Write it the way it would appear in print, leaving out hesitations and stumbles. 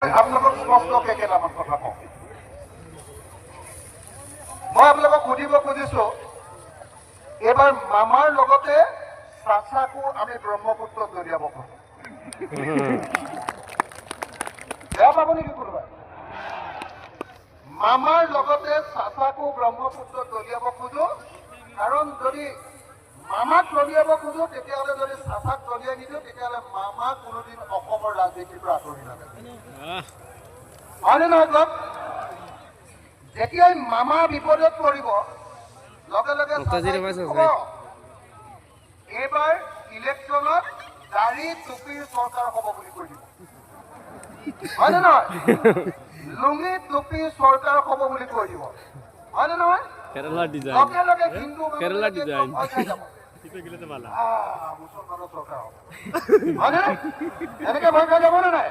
আপোনালোকক স্পষ্টকৈ কেইটামান কথা কওঁ। মই আপোনালোকক সুধিব খুজিছো, এইবাৰ মামাৰ লগতে চাচাকো আমি ব্ৰহ্মপুত্ৰত দলিয়াব খোজো। বেয়া পাব নেকি কোনোবাই? মামাৰ লগতে চাচাকো ব্ৰহ্মপুত্ৰত দলিয়াব খোজো, কাৰণ যদি মামাক দলিয়াব খোজো তেতিয়াহ'লে যদি চাচাক দলিয়াই নিদিওঁ তেতিয়াহ'লে মামা কোনোদিন অসমৰ ৰাজনীতিৰ পৰা আঁতৰি নাযায়। হয়নে নহয় কওক? যেতিয়াই মামা বিপদত পৰিব লগে লগে এইবাৰ ইলেকশ্যনত দাড়ি টুপিৰ চৰকাৰ হ'ব বুলি কৈ দিব। হয়নে নহয়? লুঙি টুপিৰ চৰকাৰ হ'ব বুলি কৈ দিব। হয়নে নহয়? লগে লগে হিন্দু মুছলমানৰ চৰকাৰ হ'ব। হয়নে? এনেকে ভয় খাই যাব নে নাই?